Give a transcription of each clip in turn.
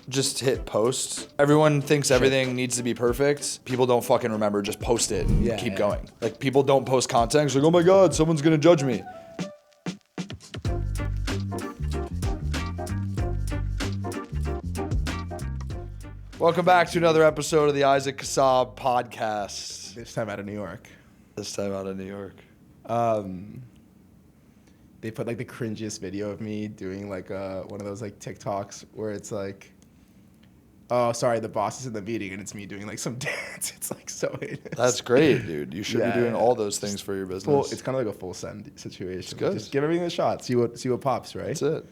just hit post. Everyone thinks everything needs to be perfect. People don't fucking remember. Just post it and keep going. Like, people don't post content. It's like, oh my God, someone's gonna judge me. Welcome back to another episode of the Isaac Kassab podcast. This time out of New York. They put like the cringiest video of me doing like one of those like TikToks where it's like, oh, sorry, the boss is in the meeting, and it's me doing like some dance. It's like so heinous. That's great, dude. You should be doing all those things for your business. It's kind of like a full send situation. It's good. Just give everything a shot. See what pops, right? That's it.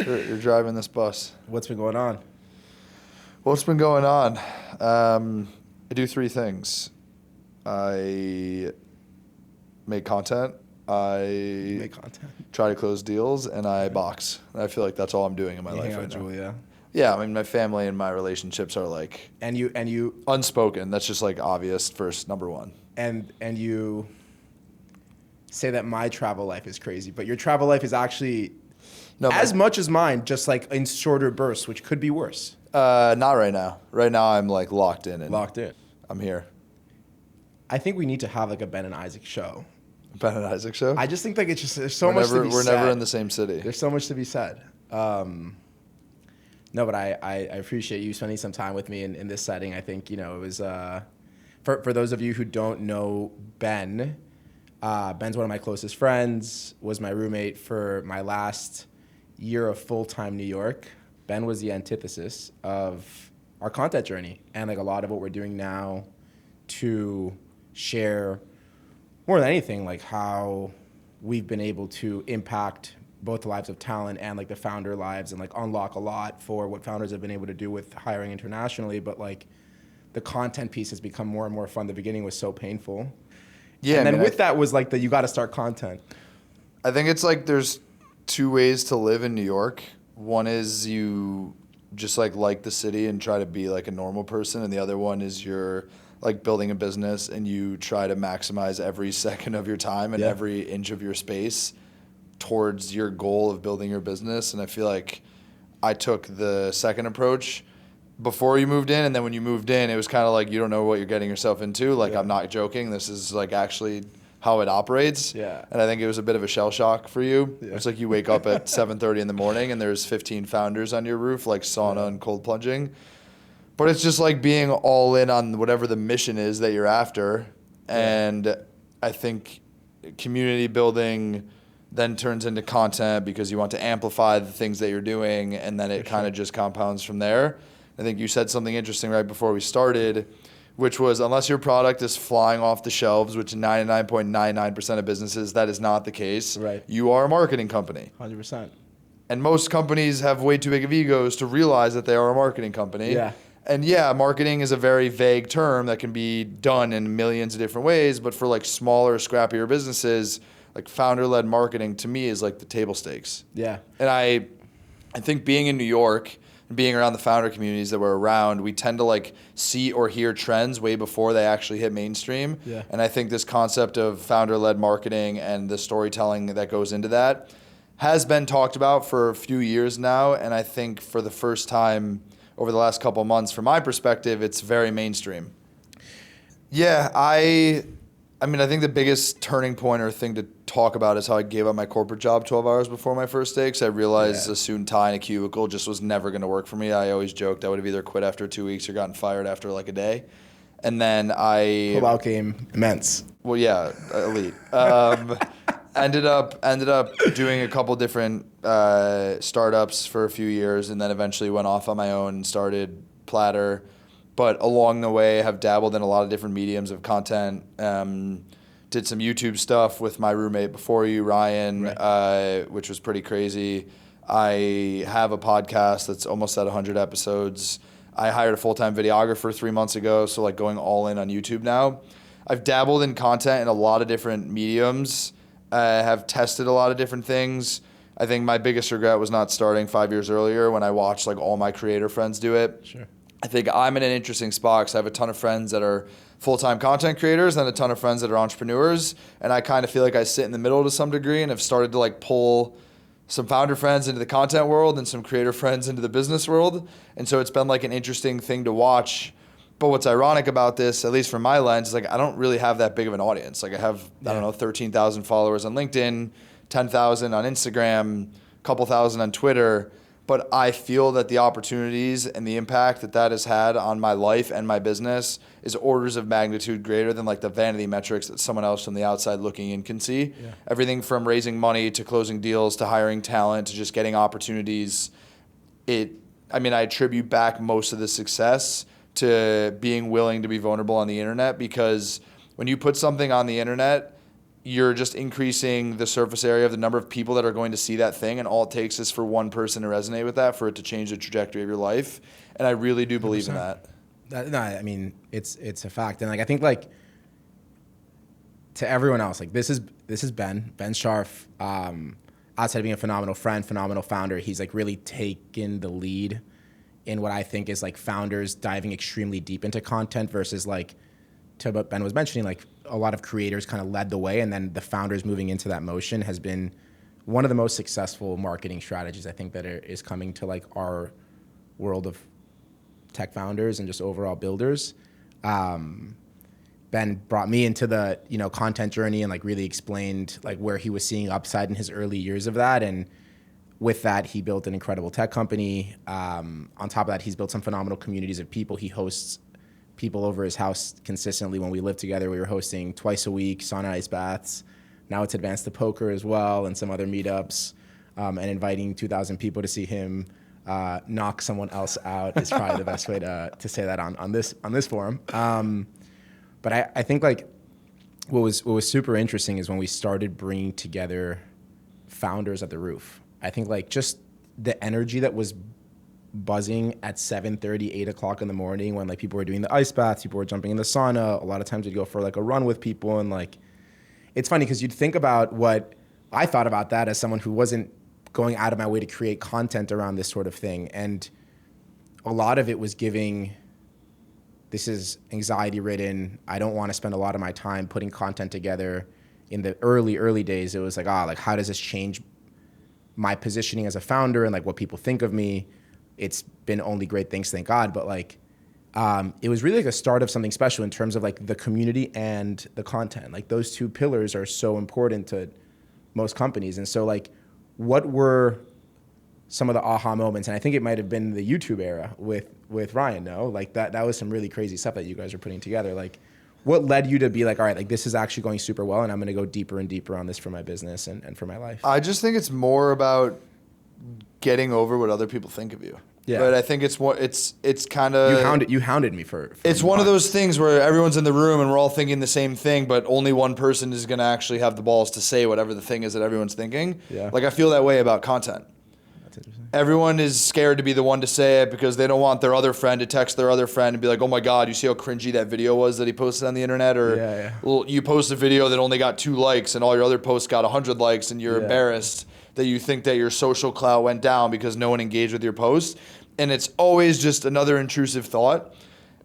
You're driving this bus. What's been going on? What's been going on? I do three things. I make content. I try to close deals, and I box. And I feel like that's all I'm doing in my life right now. Julia. Yeah, I mean, my family and my relationships are like and you unspoken. That's just like obvious first, number one. And you say that my travel life is crazy, but your travel life is actually much as mine, just like in shorter bursts, which could be worse. Not right now. Right now, I'm like locked in. I'm here. I think we need to have like a Ben and Isaac show. Ben and Isaac show? I just think like it's just there's so much to be said. We're never in the same city. There's so much to be said. No, but I appreciate you spending some time with me in this setting. I think, it was for those of you who don't know Ben, Ben's one of my closest friends, was my roommate for my last year of full-time New York. Ben was the antithesis of our content journey and like a lot of what we're doing now to share more than anything, like how we've been able to impact both the lives of talent and like the founder lives and like unlock a lot for what founders have been able to do with hiring internationally. But like the content piece has become more and more fun. The beginning was so painful. Yeah. And then with that was like you got to start content. I think it's like there's two ways to live in New York. One is you just like the city and try to be like a normal person. And the other one is you're like building a business and you try to maximize every second of your time and every inch of your space towards your goal of building your business. And I feel like I took the second approach before you moved in. And then when you moved in, it was kind of like, you don't know what you're getting yourself into. Like, I'm not joking. This is like actually how it operates. Yeah. And I think it was a bit of a shell shock for you. Yeah. It's like you wake up at 7:30 in the morning and there's 15 founders on your roof, like sauna and cold plunging. But it's just like being all in on whatever the mission is that you're after. And I think community building then turns into content because you want to amplify the things that you're doing, and then it kind of just compounds from there. I think you said something interesting right before we started, which was unless your product is flying off the shelves, which 99.99% of businesses, that is not the case. Right. You are a marketing company. 100%. And most companies have way too big of egos to realize that they are a marketing company. Yeah. And marketing is a very vague term that can be done in millions of different ways, but for like smaller, scrappier businesses, like founder-led marketing to me is like the table stakes. Yeah. And I think being in New York and being around the founder communities that we're around, we tend to like see or hear trends way before they actually hit mainstream. Yeah. And I think this concept of founder-led marketing and the storytelling that goes into that has been talked about for a few years now. And I think for the first time over the last couple of months, from my perspective, it's very mainstream. Yeah, I think the biggest turning point or thing to talk about is how I gave up my corporate job 12 hours before my first day because I realized a suit and tie in a cubicle just was never going to work for me. I always joked I would have either quit after 2 weeks or gotten fired after like a day. And then pull-out game immense. Well, yeah, elite. Ended up doing a couple different startups for a few years and then eventually went off on my own and started Platter. But along the way, have dabbled in a lot of different mediums of content. Did some YouTube stuff with my roommate before you, Ryan, which was pretty crazy. I have a podcast that's almost at 100 episodes. I hired a full-time videographer 3 months ago, so like going all in on YouTube now. I've dabbled in content in a lot of different mediums. Have tested a lot of different things. I think my biggest regret was not starting 5 years earlier when I watched like all my creator friends do it. Sure. I think I'm in an interesting spot because I have a ton of friends that are full-time content creators and a ton of friends that are entrepreneurs. And I kind of feel like I sit in the middle to some degree and have started to like pull some founder friends into the content world and some creator friends into the business world. And so it's been like an interesting thing to watch. But what's ironic about this, at least from my lens, is like I don't really have that big of an audience. Like I have, I don't know, 13,000 followers on LinkedIn, 10,000 on Instagram, a couple thousand on Twitter. But I feel that the opportunities and the impact that that has had on my life and my business is orders of magnitude greater than like the vanity metrics that someone else from the outside looking in can see. Yeah. Everything from raising money to closing deals to hiring talent to just getting opportunities. I attribute back most of the success to being willing to be vulnerable on the internet, because when you put something on the internet, you're just increasing the surface area of the number of people that are going to see that thing, and all it takes is for one person to resonate with that for it to change the trajectory of your life. And I really do believe 100%. In that. No, I mean it's a fact, and like I think like to everyone else, like this is Ben Sharf. Outside of being a phenomenal friend, phenomenal founder, he's like really taken the lead in what I think is like founders diving extremely deep into content versus like to what Ben was mentioning, like a lot of creators kind of led the way, and then the founders moving into that motion has been one of the most successful marketing strategies I think that is coming to like our world of tech founders and just overall builders. Ben brought me into the content journey and like really explained like where he was seeing upside in his early years of that, and with that he built an incredible tech company. On top of that, he's built some phenomenal communities of people. He hosts people over his house consistently. When we lived together, we were hosting twice a week sauna ice baths. Now it's advanced to poker as well and some other meetups, and inviting 2,000 people to see him knock someone else out is probably the best way to say that on this forum. But I think like what was super interesting is when we started bringing together founders at the roof. I think like just the energy that was buzzing at 7:30, 8 o'clock in the morning when like people were doing the ice baths, people were jumping in the sauna. A lot of times we'd go for like a run with people, and like it's funny because you'd think about what I thought about that as someone who wasn't going out of my way to create content around this sort of thing, and a lot of it was giving, this is anxiety ridden, I don't want to spend a lot of my time putting content together. In the early days, it was like, like how does this change my positioning as a founder and like what people think of me? It's been only great things, thank God. But like, it was really like a start of something special in terms of like the community and the content. Like those two pillars are so important to most companies. And so like, what were some of the aha moments? And I think it might have been the YouTube era with Ryan, no? Like that was some really crazy stuff that you guys are putting together. Like what led you to be like, all right, like this is actually going super well and I'm gonna go deeper and deeper on this for my business and for my life? I just think it's more about getting over what other people think of you. Yeah. But I think it's more, it's kind of... You hounded me for it's one of those things where everyone's in the room and we're all thinking the same thing, but only one person is going to actually have the balls to say whatever the thing is that everyone's thinking. Yeah. Like I feel that way about content. That's interesting. Everyone is scared to be the one to say it because they don't want their other friend to text their other friend and be like, oh my God, you see how cringy that video was that he posted on the internet? Or well, you post a video that only got 2 likes and all your other posts got 100 likes and you're embarrassed that you think that your social clout went down because no one engaged with your post. And it's always just another intrusive thought.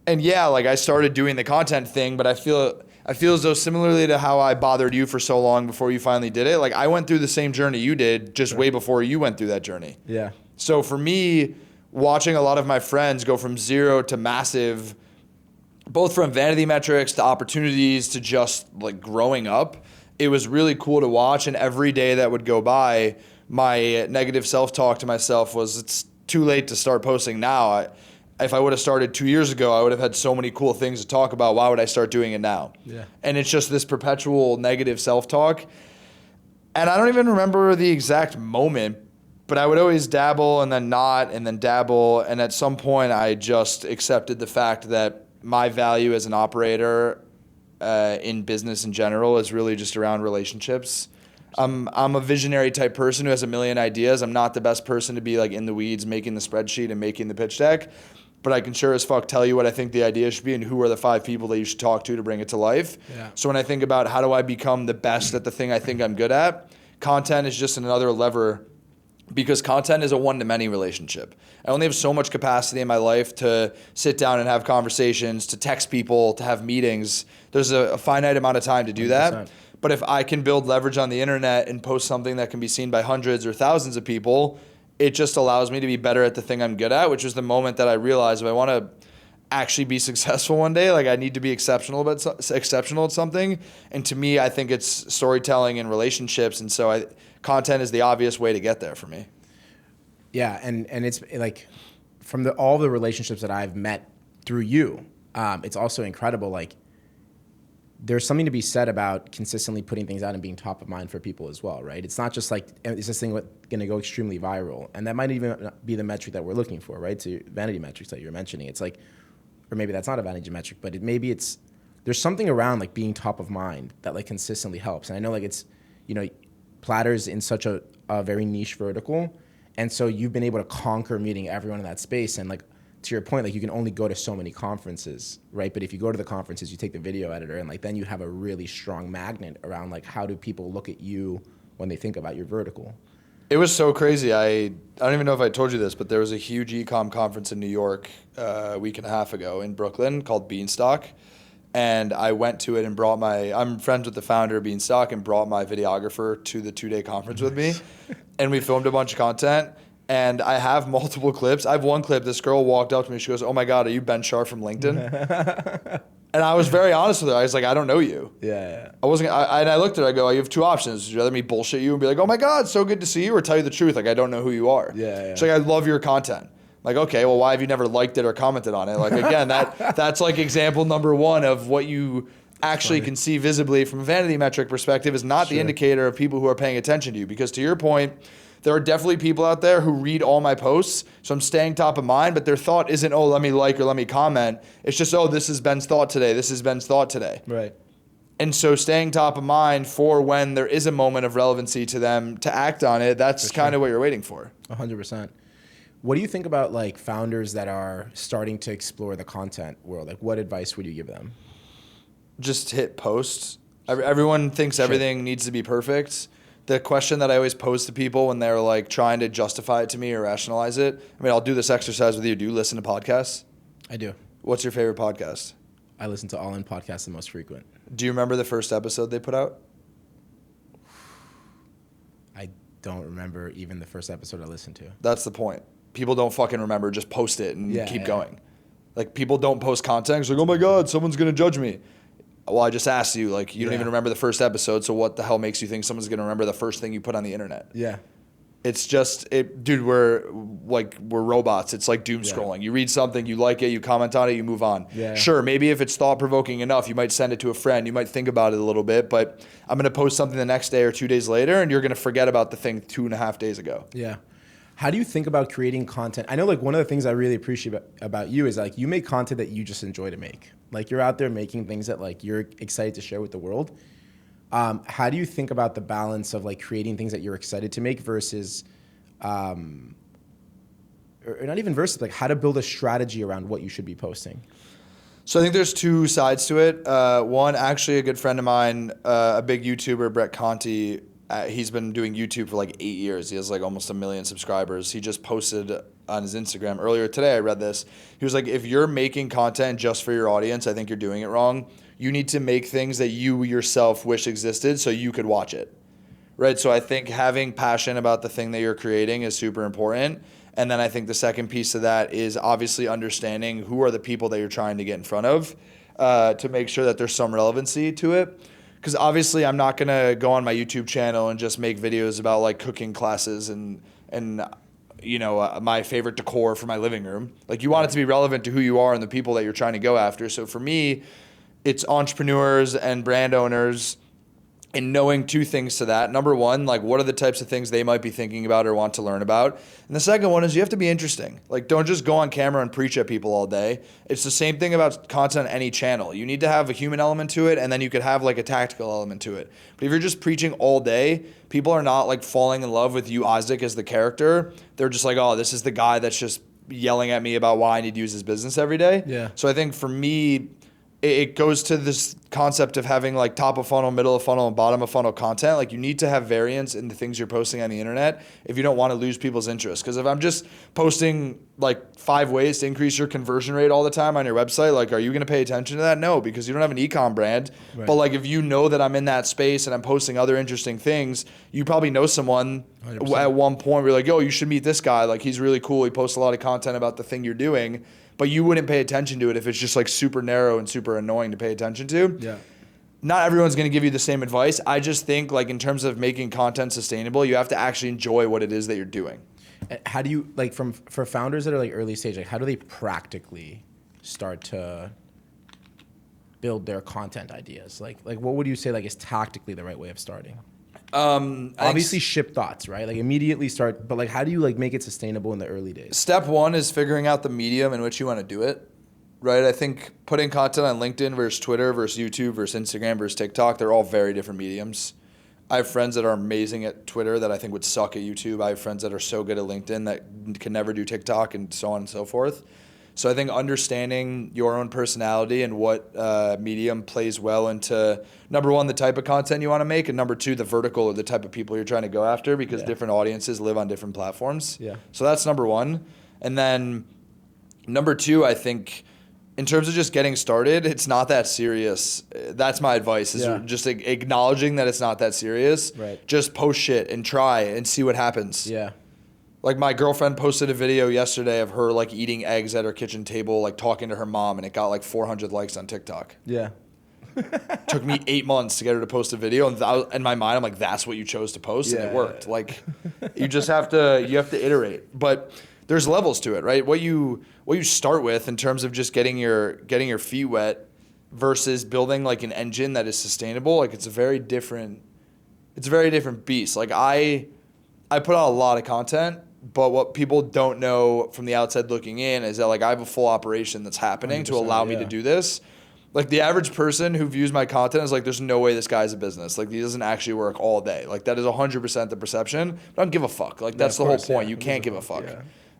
And yeah, like I started doing the content thing, but I feel as though similarly to how I bothered you for so long before you finally did it, like I went through the same journey you did just way before you went through that journey. Yeah. So for me, watching a lot of my friends go from 0 to massive, both from vanity metrics to opportunities to just like growing up, it was really cool to watch. And every day that would go by, my negative self-talk to myself was, it's too late to start posting now. If I would have started 2 years ago, I would have had so many cool things to talk about. Why would I start doing it now? Yeah. And it's just this perpetual negative self-talk. And I don't even remember the exact moment, but I would always dabble and then not and then dabble. And at some point, I just accepted the fact that my value as an operator in business in general is really just around relationships. I'm a visionary type person who has a million ideas. I'm not the best person to be like in the weeds making the spreadsheet and making the pitch deck, but I can sure as fuck tell you what I think the idea should be and who are the 5 people that you should talk to bring it to life. Yeah. So when I think about how do I become the best at the thing I think I'm good at, content is just another lever because content is a one-to-many relationship. I only have so much capacity in my life to sit down and have conversations, to text people, to have meetings. There's a finite amount of time to do 100%. that. But if I can build leverage on the internet and post something that can be seen by hundreds or thousands of people, it just allows me to be better at the thing I'm good at, which is the moment that I realize if I want to actually be successful one day, like I need to be exceptional at something. And to me, I think it's storytelling and relationships. And so content is the obvious way to get there for me. Yeah, and it's like from all the relationships that I've met through you, it's also incredible. Like there's something to be said about consistently putting things out and being top of mind for people as well, right? It's not just like, is this thing going to go extremely viral? And that might even be the metric that we're looking for, right? So vanity metrics that you're mentioning. It's like, or maybe that's not a vanity metric, but there's something around like being top of mind that like consistently helps. And I know like it's, Platter's in such a very niche vertical. And so you've been able to conquer meeting everyone in that space. And like, to your point, like you can only go to so many conferences, right? But if you go to the conferences, you take the video editor and like then you have a really strong magnet around like how do people look at you when they think about your vertical. It was so crazy. I don't even know if I told you this, but there was a huge e-com conference in New York a week and a half ago in Brooklyn called Beanstalk. And I went to it and I'm friends with the founder of Beanstalk and brought my videographer to the 2-day conference with me. And we filmed a bunch of content. And I have multiple clips. I have one clip. This girl walked up to me. She goes, "Oh my God, are you Ben Sharf from LinkedIn?" And I was very honest with her. I was like, "I don't know you." Yeah. I wasn't. And I looked at her. I go, "You have two options. Would you rather me bullshit you and be like, 'Oh my God, so good to see you,' or tell you the truth? Like, I don't know who you are." Yeah. She's like, "I love your content." I'm like, okay, well, why have you never liked it or commented on it? Like, again, that's like example number one of what you actually can see visibly from a vanity metric perspective is not the indicator of people who are paying attention to you. Because to your point, there are definitely people out there who read all my posts, so I'm staying top of mind, but their thought isn't, oh, let me like or let me comment. It's just, oh, this is Ben's thought today. This is Ben's thought today. Right. And so staying top of mind for when there is a moment of relevancy to them to act on it, that's kind of what you're waiting for. 100%. What do you think about like founders that are starting to explore the content world? Like what advice would you give them? Just hit post. Everyone thinks everything needs to be perfect. The question that I always pose to people when they're like trying to justify it to me or rationalize it, I mean, I'll do this exercise with you. Do you listen to podcasts? I do. What's your favorite podcast? I listen to All In Podcasts the most frequent. Do you remember the first episode they put out? I don't remember even the first episode I listened to. That's the point. People don't fucking remember. Just post it and keep going. Like people don't post content. It's like, oh my God, someone's going to judge me. Well, I just asked you, like, you don't even remember the first episode, so what the hell makes you think someone's going to remember the first thing you put on the internet? Yeah. It's just, dude, we're robots. It's like doom scrolling. You read something, you like it, you comment on it, you move on. Yeah. Sure, maybe if it's thought-provoking enough, you might send it to a friend, you might think about it a little bit, but I'm going to post something the next day or 2 days later, and you're going to forget about the thing 2.5 days ago. Yeah. How do you think about creating content? I know like one of the things I really appreciate about you is like you make content that you just enjoy to make. Like you're out there making things that like you're excited to share with the world. How do you think about the balance of like creating things that you're excited to make versus, or not even versus, like how to build a strategy around what you should be posting? So I think there's two sides to it. One, actually a good friend of mine, a big YouTuber, Brett Conti, he's been doing YouTube for like 8 years. He has like almost 1 million subscribers. He just posted on his Instagram earlier today. I read this. He was like, if you're making content just for your audience, I think you're doing it wrong. You need to make things that you yourself wish existed so you could watch it. Right? So I think having passion about the thing that you're creating is super important. And then I think the second piece of that is obviously understanding who are the people that you're trying to get in front of to make sure that there's some relevancy to it. Because obviously I'm not going to go on my YouTube channel and just make videos about like cooking classes and my favorite decor for my living room. Like you want it to be relevant to who you are and the people that you're trying to go after. So for me, it's entrepreneurs and brand owners and knowing two things to that. Number one, like what are the types of things they might be thinking about or want to learn about? And the second one is you have to be interesting. Like don't just go on camera and preach at people all day. It's the same thing about content on any channel. You need to have a human element to it and then you could have like a tactical element to it. But if you're just preaching all day, people are not like falling in love with you, Isaac, as the character. They're just like, oh, this is the guy that's just yelling at me about why I need to use his business every day. Yeah. So I think for me, it goes to this concept of having like top of funnel, middle of funnel, and bottom of funnel content. Like you need to have variance in the things you're posting on the internet if you don't want to lose people's interest. Because if I'm just posting like 5 ways to increase your conversion rate all the time on your website, like are you going to pay attention to that? No, because you don't have an e-com brand. Right. But like if you know that I'm in that space and I'm posting other interesting things, you probably know someone 100%. at one point where you're like, yo, you should meet this guy. Like he's really cool. He posts a lot of content about the thing you're doing. But you wouldn't pay attention to it if it's just like super narrow and super annoying to pay attention to. Yeah. Not everyone's going to give you the same advice. I just think like in terms of making content sustainable, you have to actually enjoy what it is that you're doing. How do you like for founders that are like early stage, like how do they practically start to build their content ideas? Like what would you say like is tactically the right way of starting? Obviously ship thoughts, right? Like immediately start, but like how do you like make it sustainable in the early days? Step 1 is figuring out the medium in which you want to do it, right? I think putting content on LinkedIn versus Twitter versus YouTube versus Instagram versus TikTok, they're all very different mediums. I have friends that are amazing at Twitter that I think would suck at YouTube. I have friends that are so good at LinkedIn that can never do TikTok and so on and so forth. So I think understanding your own personality and what medium plays well into, number 1, the type of content you want to make, and number 2, the vertical or the type of people you're trying to go after, because different audiences live on different platforms. Yeah. So that's number 1. And then number 2, I think in terms of just getting started, it's not that serious. That's my advice, is just acknowledging that it's not that serious. Right. Just post shit and try and see what happens. Yeah. Like my girlfriend posted a video yesterday of her like eating eggs at her kitchen table, like talking to her mom, and it got like 400 likes on TikTok. Yeah. Took me 8 months to get her to post a video, and in my mind, I'm like, that's what you chose to post, and it worked. Like, you just have to iterate. But there's levels to it, right? What you start with in terms of just getting your feet wet versus building like an engine that is sustainable, like it's a very different beast. Like I put out a lot of content. But what people don't know from the outside looking in is that like I have a full operation that's happening to allow me to do this. Like the average person who views my content is like, there's no way this guy's a business. Like he doesn't actually work all day. Like that is 100% the perception. But I don't give a fuck. Like that's the whole point. You can't give a fuck.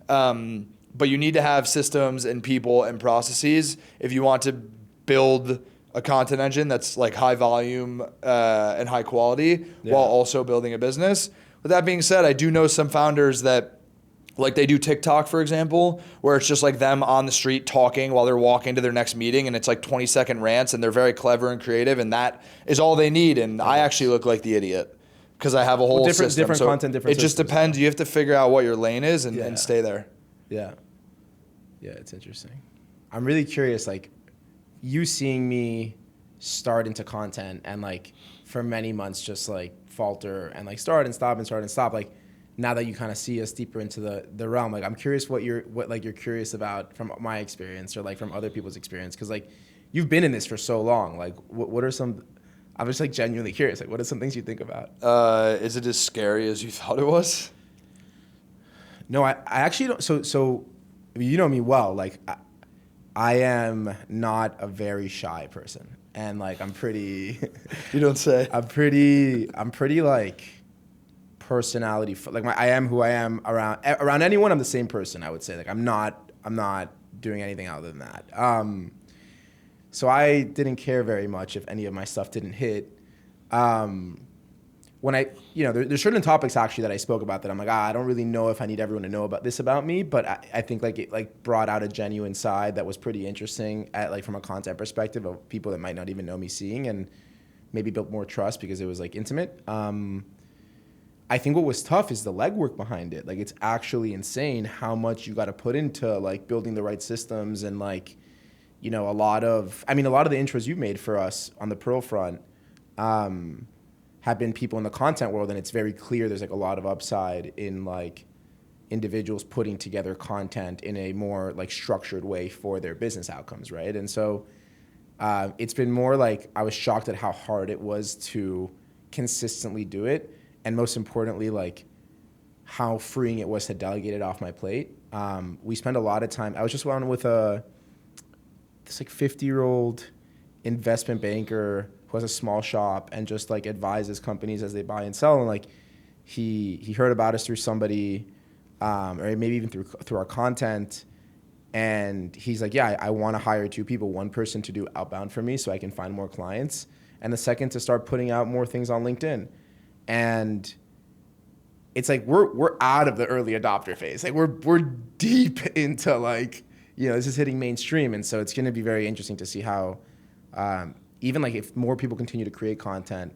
But you need to have systems and people and processes if you want to build a content engine that's like high volume and high quality while also building a business. With that being said, I do know some founders that like they do TikTok, for example, where it's just like them on the street talking while they're walking to their next meeting, and it's like 20-second rants, and they're very clever and creative, and that is all they need. And I actually look like the idiot because I have a whole system. Different content, different It just depends. You have to figure out what your lane is and stay there. Yeah. Yeah, it's interesting. I'm really curious, like, you seeing me start into content and, like, for many months just, like, falter and, like, start and stop. Like, now that you kind of see us deeper into the realm, like, I'm curious what you're curious about from my experience or, like, from other people's experience. Because, like, you've been in this for so long. Like, what are some... I'm just, like, genuinely curious. Like, what are some things you think about? Is it as scary as you thought it was? No, I actually don't... So you know me well. Like, I am not a very shy person. And, like, I'm pretty... You don't say. I'm pretty, like, personality... Like, I am who I am around anyone. I'm the same person, I would say. Like, I'm not doing anything other than that. So I didn't care very much if any of my stuff didn't hit. When there's certain topics actually that I spoke about that I'm like, I don't really know if I need everyone to know about this about me, but I think like it like brought out a genuine side that was pretty interesting at like from a content perspective of people that might not even know me seeing, and maybe built more trust because it was like intimate. I think what was tough is the legwork behind it. Like it's actually insane how much you got to put into like building the right systems and like, you know, a lot of the intros you've made for us on the Pearl front, have been people in the content world, and it's very clear there's like a lot of upside in like individuals putting together content in a more like structured way for their business outcomes, right? And so it's been more like I was shocked at how hard it was to consistently do it, and most importantly, like how freeing it was to delegate it off my plate. We spent a lot of time. I was just on with this like 50-year-old investment banker who has a small shop and just like advises companies as they buy and sell. And like he heard about us through somebody, or maybe even through our content. And he's like, yeah, I want to hire 2 people, one person to do outbound for me so I can find more clients, and the second to start putting out more things on LinkedIn. And it's like we're out of the early adopter phase. Like we're deep into like, this is hitting mainstream. And so it's going to be very interesting to see how even like if more people continue to create content,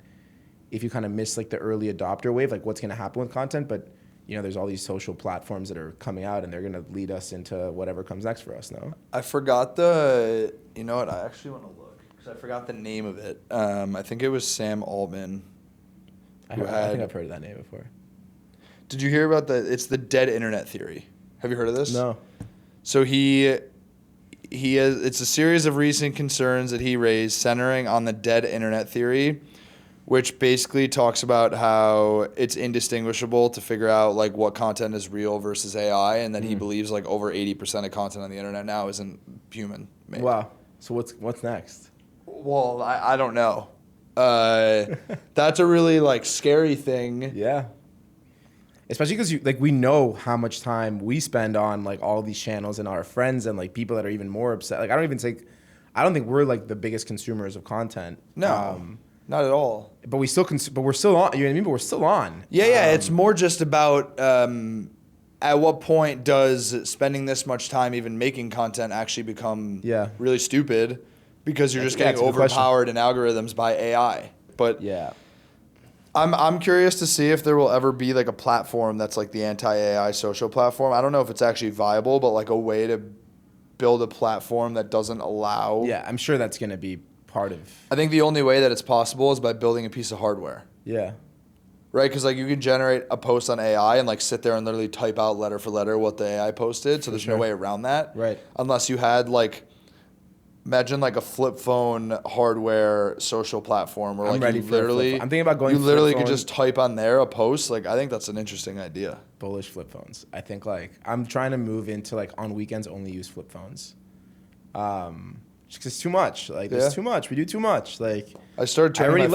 if you kind of miss like the early adopter wave, like what's going to happen with content. But there's all these social platforms that are coming out, and they're going to lead us into whatever comes next for us. No, I forgot I actually want to look because I forgot the name of it. I think it was Sam Altman. I think I've heard of that name before. Did you hear about it's the dead internet theory? Have you heard of this? No. So it's a series of recent concerns that he raised centering on the dead internet theory, which basically talks about how it's indistinguishable to figure out like what content is real versus AI, and that he believes like over 80% of content on the internet now isn't human made. Wow. So what's next? Well, I don't know. That's a really like scary thing. Yeah. Especially because we know how much time we spend on like all these channels and our friends and like people that are even more upset. Like I don't think we're like the biggest consumers of content. No. Not at all. But we still but we're still on. You know what I mean? But we're still on. Yeah. It's more just about at what point does spending this much time even making content actually become really stupid because you're just getting overpowered in algorithms by AI. But yeah, I'm curious to see if there will ever be like a platform that's like the anti-AI social platform. I don't know if it's actually viable, but like a way to build a platform that doesn't allow. Yeah, I'm sure that's going to be part of. I think the only way that it's possible is by building a piece of hardware. Yeah. Right, because like you can generate a post on AI and like sit there and literally type out letter for letter what the AI posted. So there's no way around that. Right. Unless you had like, imagine like a flip phone hardware social platform where I'm like ready you for literally. I'm thinking about going. You literally could just type on there a post. Like I think that's an interesting idea. Bullish flip phones. I think like I'm trying to move into like on weekends only use flip phones. Just it's too much. Like there's too much. We do too much. Like I started turning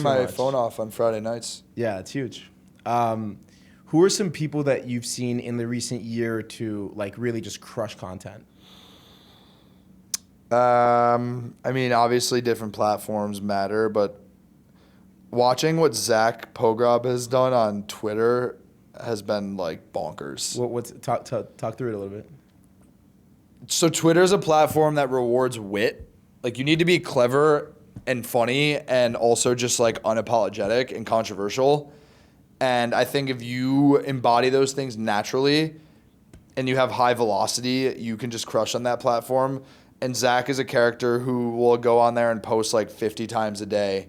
my phone off on Friday nights. Yeah, it's huge. Who are some people that you've seen in the recent year to like really just crush content? I mean, obviously different platforms matter, but watching what Zach Pograb has done on Twitter has been like bonkers. Talk through it a little bit. So Twitter is a platform that rewards wit. Like you need to be clever and funny and also just like unapologetic and controversial. And I think if you embody those things naturally and you have high velocity, you can just crush on that platform. And Zach is a character who will go on there and post like 50 times a day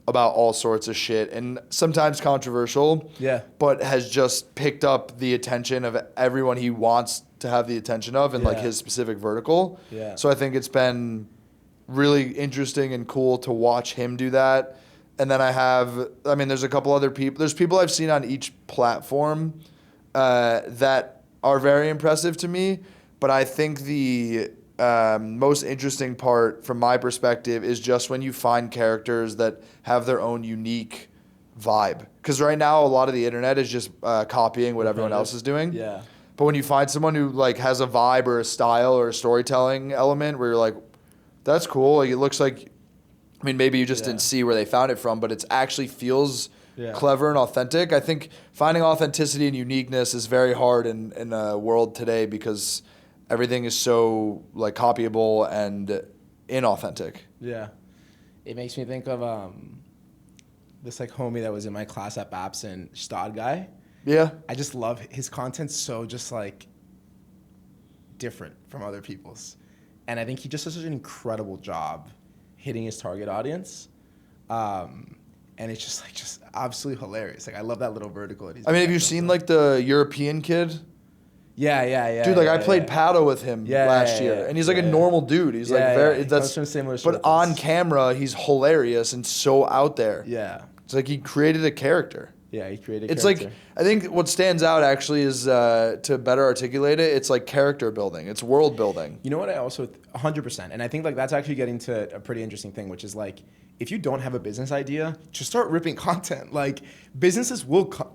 about all sorts of shit and sometimes controversial. Yeah. But has just picked up the attention of everyone he wants to have the attention of in like his specific vertical. Yeah. So I think it's been really interesting and cool to watch him do that. And then there's a couple other people. There's people I've seen on each platform that are very impressive to me. But I think the most interesting part from my perspective is just when you find characters that have their own unique vibe. Because right now, a lot of the internet is just copying what everyone else is doing. Yeah. But when you find someone who like has a vibe or a style or a storytelling element where you're like, that's cool. Like it looks like, I mean, maybe you just didn't see where they found it from, but it actually feels clever and authentic. I think finding authenticity and uniqueness is very hard in a world today because everything is so like copyable and inauthentic. Yeah. It makes me think of this like homie that was in my class at Babson, Stod guy. Yeah. I just love his content so just like different from other people's. And I think he just does such an incredible job hitting his target audience. And it's just absolutely hilarious. Like I love that little vertical. I mean, have you seen like the European kid? Yeah. Dude, like I played paddle with him last year, and he's like a normal dude. He's like very. That's but on camera, he's hilarious and so out there. Yeah, it's like he created a character. Yeah, he created. It's like I think what stands out actually is to better articulate it. It's like character building. It's world building. You know what? I also 100%, and I think like that's actually getting to a pretty interesting thing, which is like if you don't have a business idea, just start ripping content. Like businesses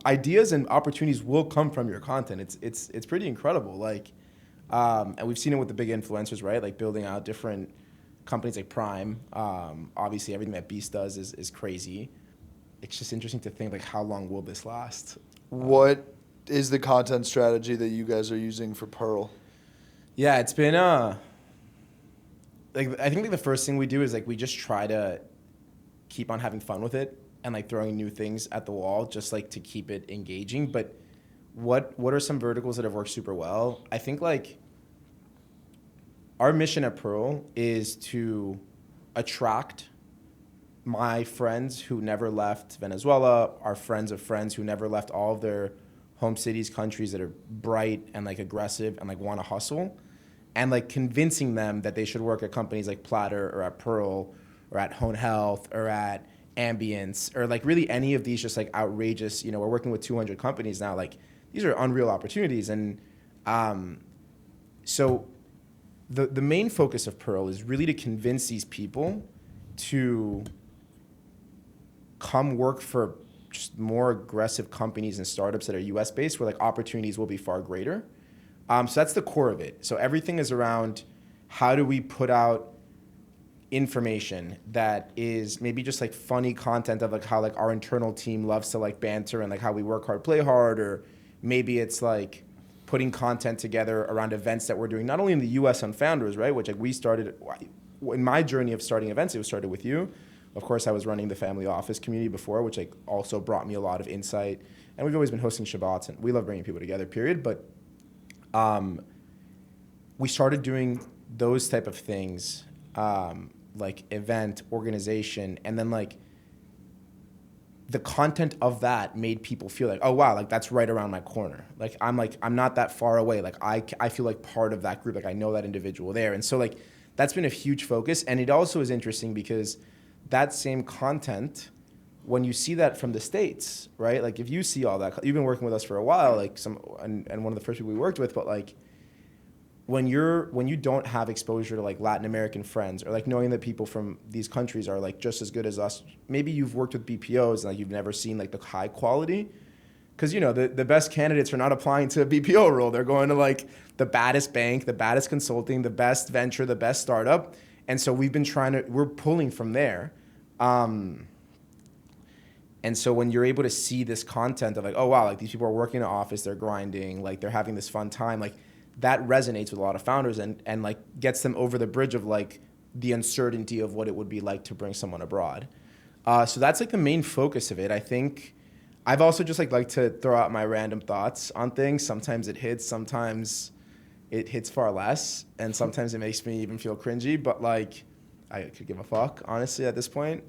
ideas and opportunities will come from your content. It's pretty incredible. Like And we've seen it with the big influencers, right? Like building out different companies like Prime. Obviously, everything that Beast does is crazy. It's just interesting to think, like, how long will this last? What is the content strategy that you guys are using for Pearl? Yeah, it's been like I think like the first thing we do is like we just try to keep on having fun with it and like throwing new things at the wall just like to keep it engaging. But what are some verticals that have worked super well? I think like our mission at Pearl is to attract my friends who never left Venezuela, our friends of friends who never left all of their home cities, countries that are bright and like aggressive and like want to hustle, and like convincing them that they should work at companies like Platter or at Pearl or at Hone Health or at Ambience or like really any of these just like outrageous, we're working with 200 companies now, like these are unreal opportunities. And so the main focus of Pearl is really to convince these people to come work for just more aggressive companies and startups that are US based where like opportunities will be far greater. So that's the core of it. So everything is around how do we put out information that is maybe just like funny content of like how like our internal team loves to like banter and like how we work hard, play hard, or maybe it's like putting content together around events that we're doing, not only in the US on Founders, right? Which like we started, in my journey of starting events, it was started with you. Of course, I was running the family office community before, which like also brought me a lot of insight. And we've always been hosting Shabbats, and we love bringing people together, period. But we started doing those type of things, like event organization, and then like the content of that made people feel like, oh wow, like that's right around my corner. Like I'm not that far away. Like I feel like part of that group. Like I know that individual there, and so like that's been a huge focus. And it also is interesting because that same content, when you see that from the States, right? Like if you see all that, you've been working with us for a while, like and one of the first people we worked with, but like when you don't have exposure to like Latin American friends or like knowing that people from these countries are like just as good as us, maybe you've worked with BPOs and like you've never seen like the high quality, because the best candidates are not applying to a BPO role. They're going to like the baddest bank, the baddest consulting, the best venture, the best startup. And so we're pulling from there. And so when you're able to see this content of like, oh wow, like these people are working in an office, they're grinding, like they're having this fun time, like that resonates with a lot of founders and like gets them over the bridge of like the uncertainty of what it would be like to bring someone abroad. So that's like the main focus of it. I think I've also just like to throw out my random thoughts on things. Sometimes it hits, sometimes it hits far less, and sometimes it makes me even feel cringy, but like I could give a fuck, honestly, at this point.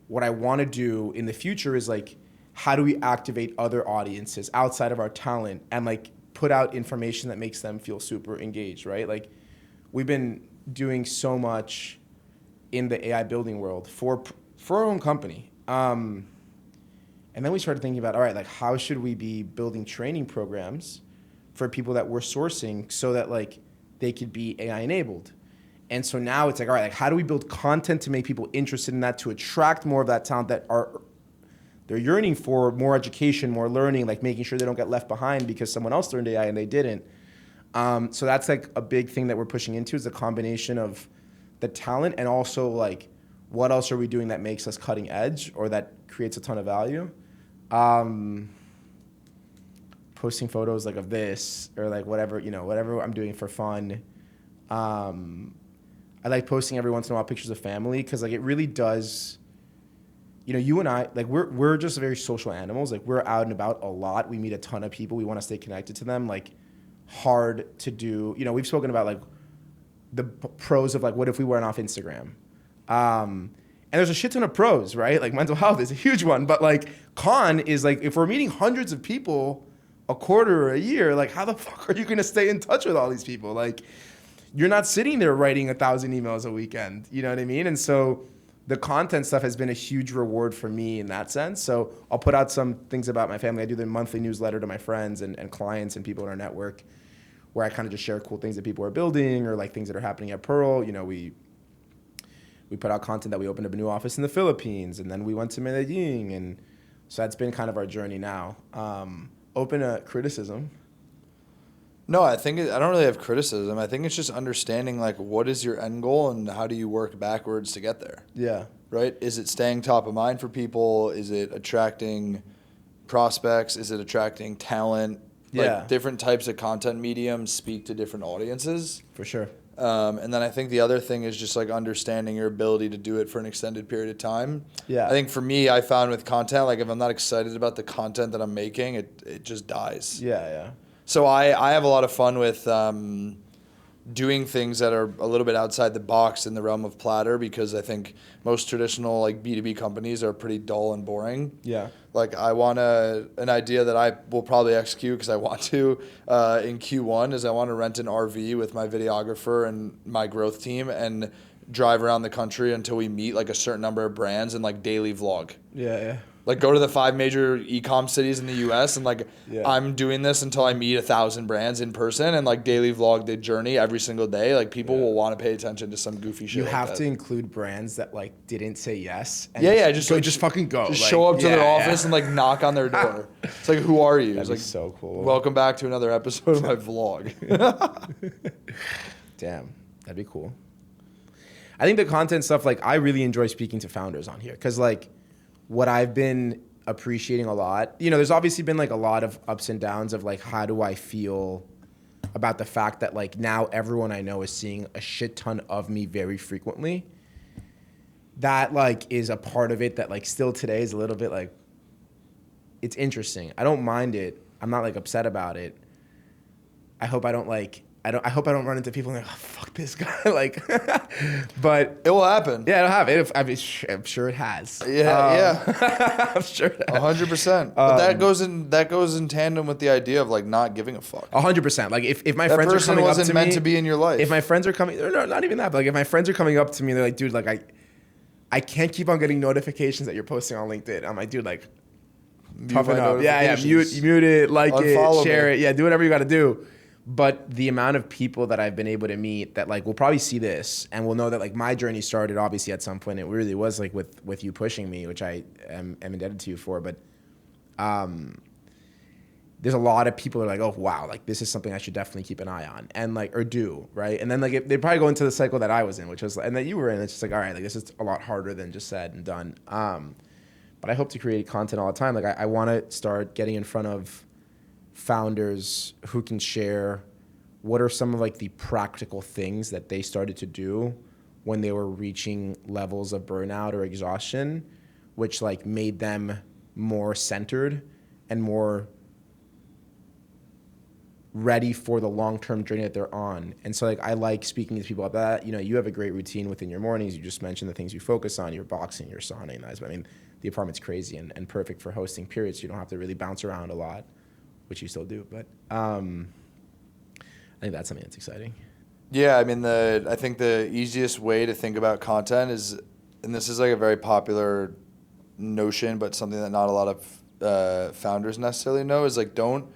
What I want to do in the future is like, how do we activate other audiences outside of our talent and like put out information that makes them feel super engaged, right? Like we've been doing so much in the AI building world for our own company. And then we started thinking about, all right, like how should we be building training programs for people that we're sourcing so that like they could be AI enabled? And so now it's like, all right, like how do we build content to make people interested in that, to attract more of that talent that they're yearning for more education, more learning, like making sure they don't get left behind because someone else learned AI and they didn't. So that's like a big thing that we're pushing into, is the combination of the talent and also like what else are we doing that makes us cutting edge or that creates a ton of value. Posting photos like of this or like whatever I'm doing for fun. I like posting every once in a while pictures of family because like it really does. You and I, like we're just very social animals. Like we're out and about a lot. We meet a ton of people. We want to stay connected to them. Like hard to do. We've spoken about like the pros of like what if we weren't off Instagram. And there's a shit ton of pros, right? Like mental health is a huge one. But like con is like if we're meeting hundreds of people a quarter or a year, like how the fuck are you gonna stay in touch with all these people? Like you're not sitting there writing 1,000 emails a weekend. You know what I mean? And so the content stuff has been a huge reward for me in that sense. So I'll put out some things about my family. I do the monthly newsletter to my friends and clients and people in our network where I kind of just share cool things that people are building or like things that are happening at Pearl. We put out content that we opened up a new office in the Philippines and then we went to Medellin. And so that's been kind of our journey now. Open a criticism. No, I don't really have criticism. I think it's just understanding like what is your end goal and how do you work backwards to get there. Yeah. Right? Is it staying top of mind for people? Is it attracting prospects? Is it attracting talent? Yeah. Like different types of content mediums speak to different audiences. For sure. And then I think the other thing is just like understanding your ability to do it for an extended period of time. Yeah. I think for me, I found with content, like if I'm not excited about the content that I'm making, it just dies. Yeah. So I have a lot of fun with doing things that are a little bit outside the box in the realm of Platter because I think most traditional like B2B companies are pretty dull and boring. Yeah. Like I want an idea that I will probably execute because I want to in Q1 is I want to rent an RV with my videographer and my growth team and drive around the country until we meet like a certain number of brands and like daily vlog. Yeah. Like go to the 5 major e-com cities in the US and like Yeah. I'm doing this until I meet 1,000 brands in person and like daily vlog the journey every single day. Like people will want to pay attention to some goofy shit. You like have that. to include brands that like didn't say yes. And just fucking go. Just like, show up to their yeah. office and like knock on their door. It's like, who are you? That'd It's be like, so cool. welcome back to another episode of my vlog. Damn, that'd be cool. I think the content stuff, like I really enjoy speaking to founders on here because like what I've been appreciating a lot, you know, there's obviously been like a lot of ups and downs of like how do I feel about the fact that like now everyone I know is seeing a shit ton of me very frequently. That like is a part of it that like still today is a little bit like, it's interesting. I don't mind it. I'm not like upset about it. I hope I don't run into people and like, oh, fuck this guy. Like, but It will happen. yeah, it'll happen. I'm sure it has. Yeah. I'm sure it has. 100%. But that goes in tandem with the idea of like not giving a fuck. 100%. Like if my That friends are person coming up wasn't to meant me, to be in your life. if my friends are coming, no, not even that. But like if my friends are coming up to me, they're like, dude, like I can't keep on getting notifications that you're posting on LinkedIn. I'm like, dude, like toughen up. Yeah, mute it, like Unfollow it, share me. it. Yeah, do whatever you got to do. But the amount of people that I've been able to meet that like will probably see this and will know that like my journey started obviously at some point. It really was like with you pushing me, which I am indebted to you for. But there's a lot of people who are like, oh wow, like this is something I should definitely keep an eye on and like or do, right? And then like they probably go into the cycle that I was in, which was and that you were in. It's just like, all right, like this is a lot harder than just said and done. But I hope to create content all the time. Like I want to start getting in front of founders who can share what are some of like the practical things that they started to do when they were reaching levels of burnout or exhaustion, which like made them more centered and more ready for the long-term journey that they're on. And so like I like speaking to people about that. You know, you have a great routine within your mornings. You just mentioned the things you focus on, your boxing, your sauna, and that. I mean, the apartment's crazy and perfect for hosting periods. So you don't have to really bounce around a lot, which you still do. But I think that's something that's exciting. Yeah, I mean, I think the easiest way to think about content is, and this is like a very popular notion, but something that not a lot of founders necessarily know, is like don't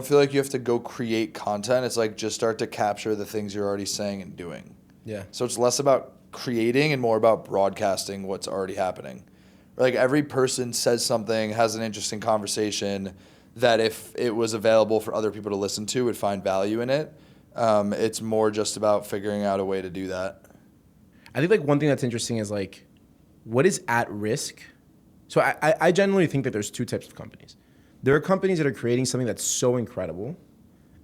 feel like you have to go create content. It's like just start to capture the things you're already saying and doing. Yeah. So it's less about creating and more about broadcasting what's already happening. Like every person says something, has an interesting conversation that if it was available for other people to listen to would find value in it. It's more just about figuring out a way to do that. I think like one thing that's interesting is like what is at risk. So I generally think that there's two types of companies. There are companies that are creating something that's so incredible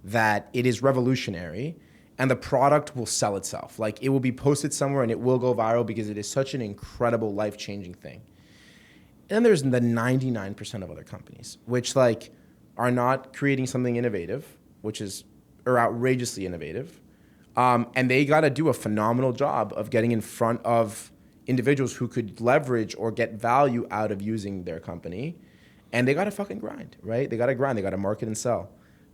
that it is revolutionary and the product will sell itself. Like it will be posted somewhere and it will go viral because it is such an incredible life-changing thing. And then there's the 99% of other companies, which like are not creating something innovative, or outrageously innovative. And they got to do a phenomenal job of getting in front of individuals who could leverage or get value out of using their company. And they got to fucking grind, right? They got to grind. They got to market and sell.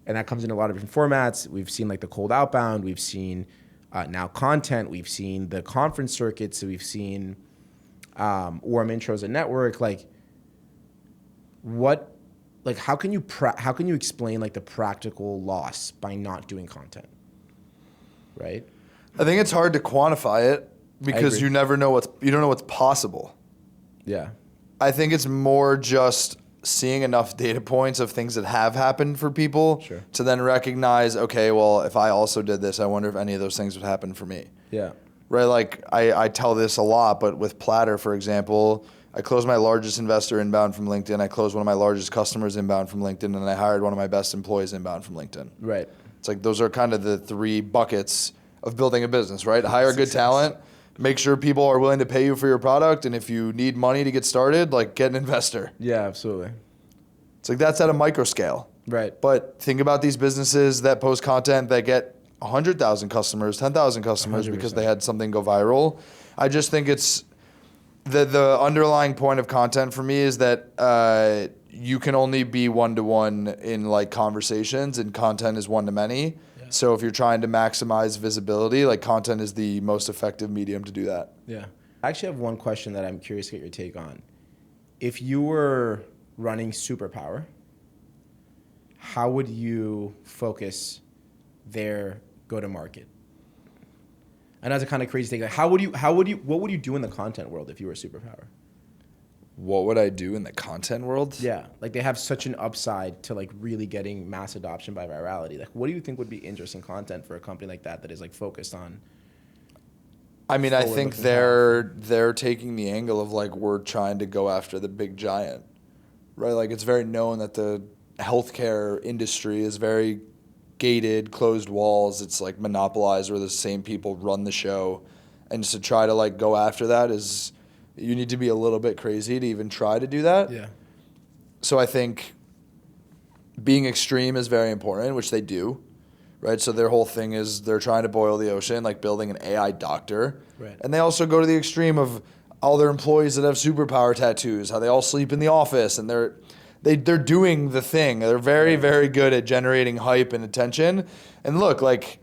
And that comes in a lot of different formats. We've seen like the cold outbound. We've seen now content. We've seen the conference circuits. We've seen warm intros and network. Like how can you explain like the practical loss by not doing content, right? I think it's hard to quantify it because you don't know what's possible. Yeah. I think it's more just seeing enough data points of things that have happened for people Sure. to then recognize, okay, well, if I also did this, I wonder if any of those things would happen for me. Yeah. Right? Like I tell this a lot, but with Platter, for example, I closed my largest investor inbound from LinkedIn. I closed one of my largest customers inbound from LinkedIn, and I hired one of my best employees inbound from LinkedIn. Right. It's like those are kind of the three buckets of building a business, right? Hire good Success. talent, make sure people are willing to pay you for your product, and if you need money to get started, like get an investor. Yeah, absolutely. It's like that's at a micro scale. Right. But think about these businesses that post content that get 100,000 customers, 10,000 customers 100%. because they had something go viral. I just think it's the underlying point of content for me is that you can only be one-to-one in like conversations, and content is one-to-many. Yeah. So if you're trying to maximize visibility, like content is the most effective medium to do that. Yeah. I actually have one question that I'm curious to get your take on. If you were running Superpower, how would you focus their go-to-market? I know it's a kind of crazy thing. Like, what would you do in the content world if you were a Superpower? What would I do in the content world? Yeah, like they have such an upside to like really getting mass adoption by virality. Like, what do you think would be interesting content for a company like that is like focused on? I mean, I think they're taking the angle of like we're trying to go after the big giant, right? Like it's very known that the healthcare industry is very gated, closed walls. It's like monopolized where the same people run the show, and to try to like go after that is you need to be a little bit crazy to even try to do that. Yeah. So I think being extreme is very important, which they do. Right, so their whole thing is they're trying to boil the ocean, like building an AI doctor. Right. And they also go to the extreme of all their employees that have superpower tattoos, how they all sleep in the office, and they're doing the thing. They're very, very good at generating hype and attention. And look, like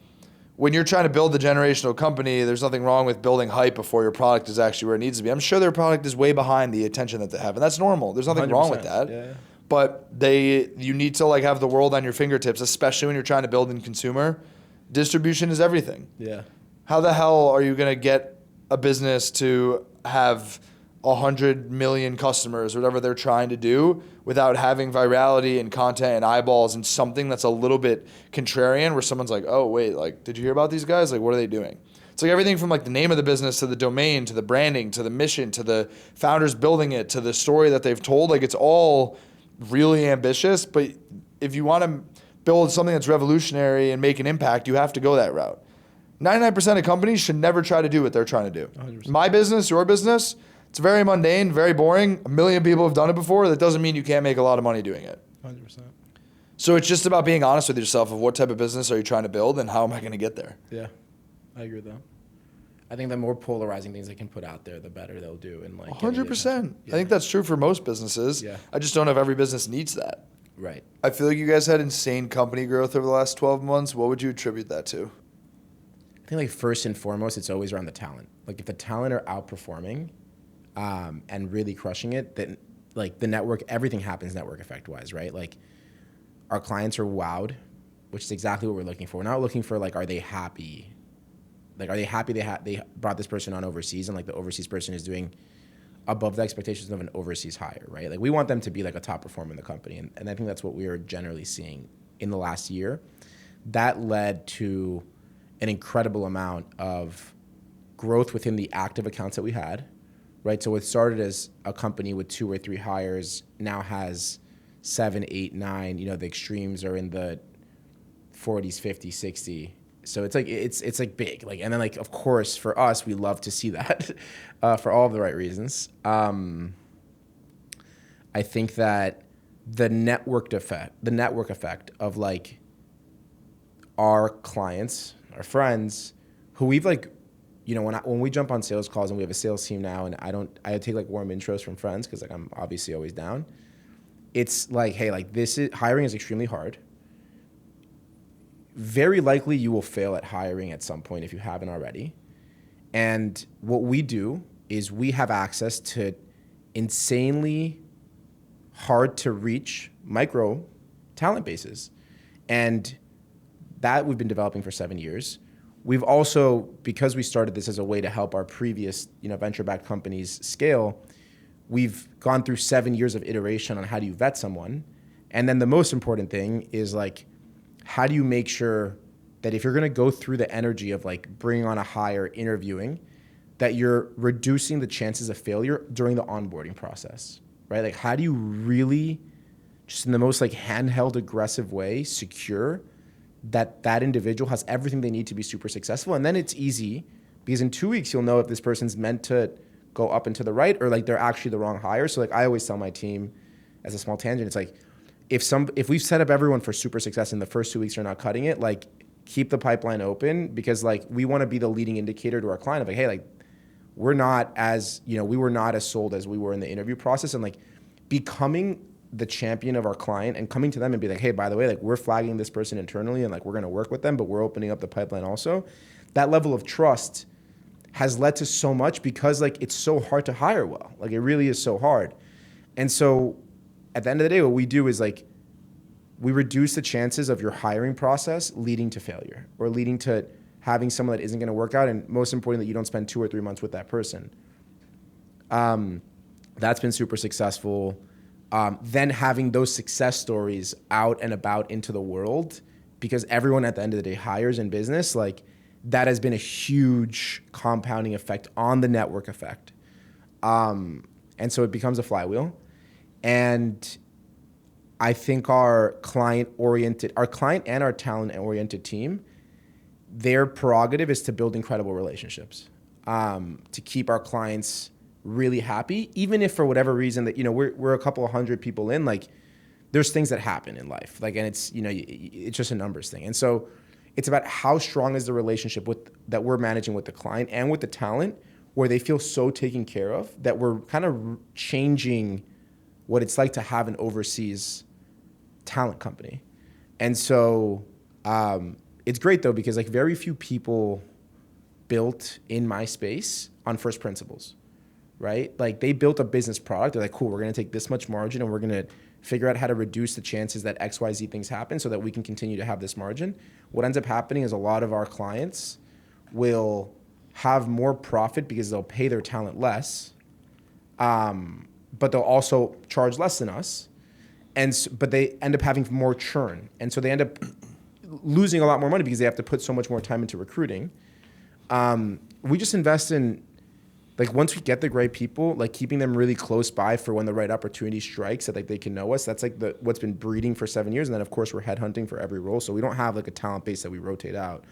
when you're trying to build a generational company, there's nothing wrong with building hype before your product is actually where it needs to be. I'm sure their product is way behind the attention that they have, and that's normal. There's nothing wrong with that. Yeah. But you need to like have the world on your fingertips, especially when you're trying to build in consumer. Distribution is everything. Yeah. How the hell are you gonna get a business to have 100 million customers, or whatever they're trying to do, without having virality and content and eyeballs and something that's a little bit contrarian, where someone's like, oh wait, like did you hear about these guys? Like what are they doing? It's like everything from like the name of the business to the domain to the branding to the mission to the founders building it to the story that they've told. Like it's all really ambitious, but if you want to build something that's revolutionary and make an impact, you have to go that route. 99% of companies should never try to do what they're trying to do. 100%. My business, your business, it's very mundane, very boring. A million people have done it before. That doesn't mean you can't make a lot of money doing it. 100%. So it's just about being honest with yourself of what type of business are you trying to build and how am I going to get there? Yeah, I agree with that. I think the more polarizing things they can put out there, the better they'll do. And like 100%. Yeah. I think that's true for most businesses. Yeah. I just don't know if every business needs that. Right. I feel like you guys had insane company growth over the last 12 months. What would you attribute that to? I think like first and foremost, it's always around the talent. Like if the talent are outperforming and really crushing it, then like the network, everything happens network effect wise, right? Like our clients are wowed, which is exactly what we're looking for. We're not looking for like, are they happy? Like, are they happy they brought this person on overseas and like the overseas person is doing above the expectations of an overseas hire, right? Like we want them to be like a top performer in the company. And I think that's what we are generally seeing in the last year. That led to an incredible amount of growth within the active accounts that we had, right? So it started as a company with 2 or 3 hires, now has 7, 8, 9, you know, the extremes are in the 40s, 50, 60. So it's like it's like big, like, and then like of course for us we love to see that for all of the right reasons. I think that the network effect of like our clients, our friends, who we've like, you know, when we jump on sales calls and we have a sales team now, and I take like warm intros from friends because like I'm obviously always down. It's like, hey, like hiring is extremely hard. Very likely you will fail at hiring at some point if you haven't already. And what we do is we have access to insanely hard to reach micro talent bases. And that we've been developing for 7 years. We've also, because we started this as a way to help our previous, you know, venture-backed companies scale, we've gone through 7 years of iteration on how do you vet someone. And then the most important thing is like, how do you make sure that if you're going to go through the energy of like bringing on a hire, interviewing, that you're reducing the chances of failure during the onboarding process, right? Like, how do you really, just in the most like handheld, aggressive way, secure that that individual has everything they need to be super successful? And then it's easy because in 2 weeks, you'll know if this person's meant to go up and to the right or like they're actually the wrong hire. So like I always tell my team, as a small tangent, it's like, if we've set up everyone for super success in the first 2 weeks, they're not cutting it, like keep the pipeline open, because like we want to be the leading indicator to our client of like, hey, like we're not as, we were not as sold as we were in the interview process, and like becoming the champion of our client and coming to them and be like, hey, by the way, like we're flagging this person internally and like we're going to work with them, but we're opening up the pipeline also. That level of trust has led to so much because like it's so hard to hire well. Like it really is so hard. And so at the end of the day, what we do is like, we reduce the chances of your hiring process leading to failure or leading to having someone that isn't going to work out. And most importantly, that you don't spend 2 or 3 months with that person. That's been super successful. Then having those success stories out and about into the world, because everyone at the end of the day hires in business, like that has been a huge compounding effect on the network effect. And so it becomes a flywheel. And I think our client and our talent-oriented team, their prerogative is to build incredible relationships, to keep our clients really happy, even if for whatever reason that, we're a couple of hundred people in, like there's things that happen in life, like, and it's, it's just a numbers thing. And so it's about how strong is the relationship that we're managing with the client and with the talent, where they feel so taken care of that we're kind of changing what it's like to have an overseas talent company. And so it's great though, because like very few people built in my space on first principles, right? Like they built a business product. They're like, cool, we're going to take this much margin and we're going to figure out how to reduce the chances that XYZ things happen so that we can continue to have this margin. What ends up happening is a lot of our clients will have more profit because they'll pay their talent less, but they'll also charge less than us. But they end up having more churn. And so they end up losing a lot more money because they have to put so much more time into recruiting. We just invest in, like once we get the great people, like keeping them really close by for when the right opportunity strikes, that like they can know us. That's like what's been breeding for 7 years. And then of course we're headhunting for every role. So we don't have like a talent base that we rotate out,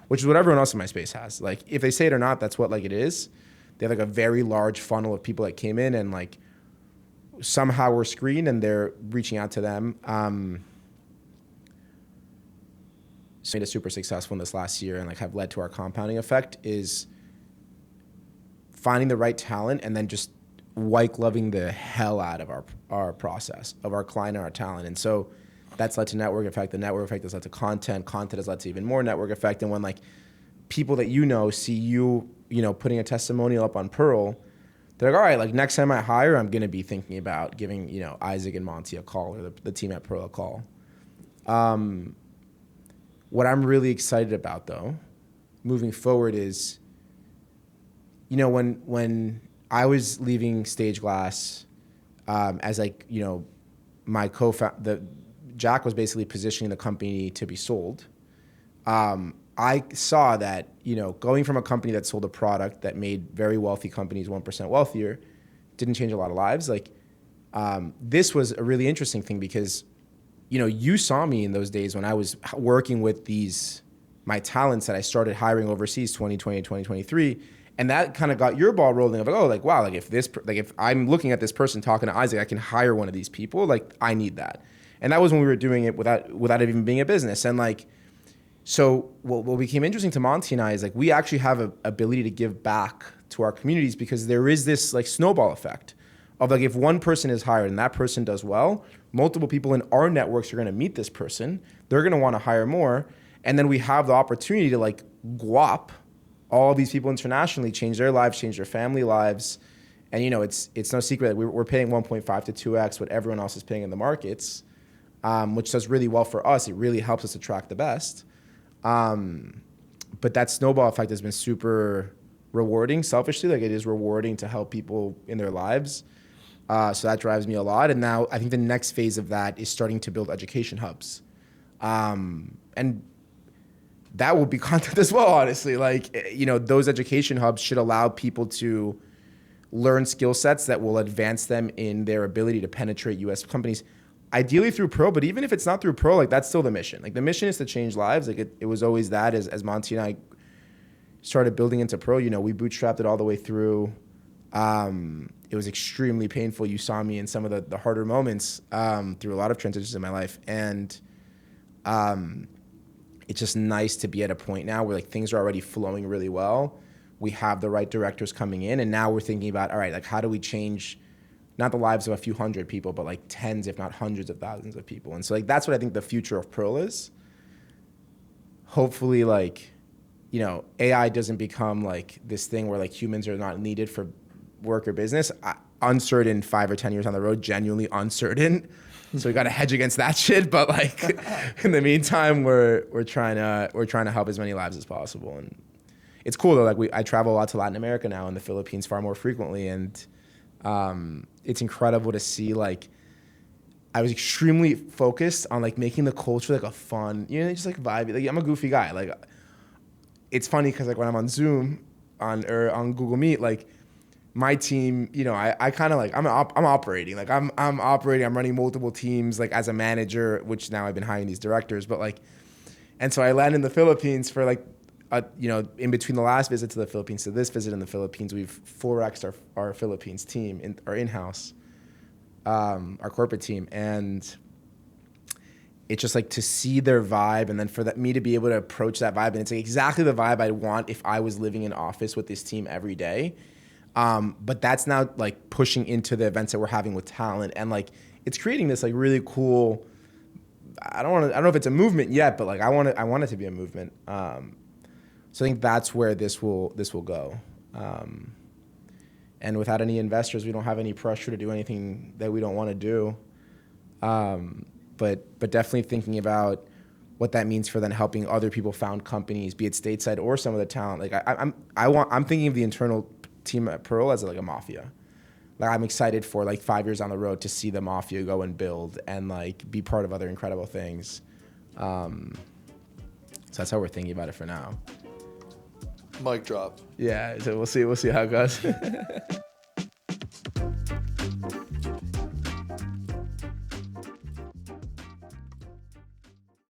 which is what everyone else in my space has. Like if they say it or not, that's what like it is. They have like a very large funnel of people that came in and like somehow we're screened and they're reaching out to them. So made it super successful in this last year and like have led to our compounding effect is finding the right talent and then just white gloving the hell out of our process of our client and our talent. And so that's led to network effect. The network effect has led to content. Content has led to even more network effect. And when like people that see you, putting a testimonial up on Pearl, they're like, all right, like next time I hire, I'm going to be thinking about giving, Isaac and Monty a call or the team at Pearl a call. What I'm really excited about though, moving forward is, when I was leaving Stage Glass, as like, my co-founder, Jack was basically positioning the company to be sold. I saw that, going from a company that sold a product that made very wealthy companies 1% wealthier didn't change a lot of lives. Like, this was a really interesting thing because, you saw me in those days when I was working with my talents that I started hiring overseas 2020, 2023. And that kind of got your ball rolling of like, oh, like, wow, like if I'm looking at this person talking to Isaac, I can hire one of these people. Like, I need that. And that was when we were doing it without it even being a business. And like, so what became interesting to Monty and I is like, we actually have an ability to give back to our communities because there is this like snowball effect of like, if one person is hired and that person does well, multiple people in our networks are going to meet this person. They're going to want to hire more. And then we have the opportunity to like guap all of these people internationally, change their lives, change their family lives. And it's no secret that we're paying 1.5 to 2x what everyone else is paying in the markets, which does really well for us. It really helps us attract the best. But that snowball effect has been super rewarding, selfishly. Like it is rewarding to help people in their lives. So that drives me a lot. And now I think the next phase of that is starting to build education hubs. And that will be content as well, honestly. Like, those education hubs should allow people to learn skill sets that will advance them in their ability to penetrate US companies, ideally through pro, but even if it's not through pro, like that's still the mission. Like the mission is to change lives. Like it was always that as Monty and I started building into pro, we bootstrapped it all the way through. It was extremely painful. You saw me in some of the harder moments through a lot of transitions in my life. And it's just nice to be at a point now where like things are already flowing really well. We have the right directors coming in, and now we're thinking about, all right, like how do we change not the lives of a few hundred people, but like tens, if not hundreds of thousands of people. And so like that's what I think the future of Pearl is. Hopefully like, AI doesn't become like this thing where like humans are not needed for work or business. Uncertain 5 or 10 years on the road, genuinely uncertain. So we got to hedge against that shit. But like in the meantime, we're trying to help as many lives as possible. And it's cool though. Like I travel a lot to Latin America now and the Philippines far more frequently. And it's incredible to see like, I was extremely focused on like making the culture like a fun, just like vibe. Like I'm a goofy guy. Like it's funny because like when I'm on Zoom or on Google Meet, like my team, I kind of like I'm operating. Like I'm operating. I'm running multiple teams like as a manager, which now I've been hiring these directors. But like, and so I landed in the Philippines for like, in between the last visit to the Philippines to this visit in the Philippines, we've 4x'd our Philippines team, our in-house, our corporate team. And it's just like to see their vibe and then for me to be able to approach that vibe. And it's like exactly the vibe I'd want if I was living in office with this team every day. But that's now like pushing into the events that we're having with talent. And like, it's creating this like really cool, I don't know if it's a movement yet, but like I want it to be a movement. So I think that's where this will go. And without any investors, we don't have any pressure to do anything that we don't want to do. But definitely thinking about what that means for then helping other people found companies, be it stateside or some of the talent. Like I'm thinking of the internal team at Pearl as like a mafia. Like I'm excited for like 5 years on the road to see the mafia go and build and like be part of other incredible things. So that's how we're thinking about it for now. Mic drop. Yeah, so we'll see how it goes.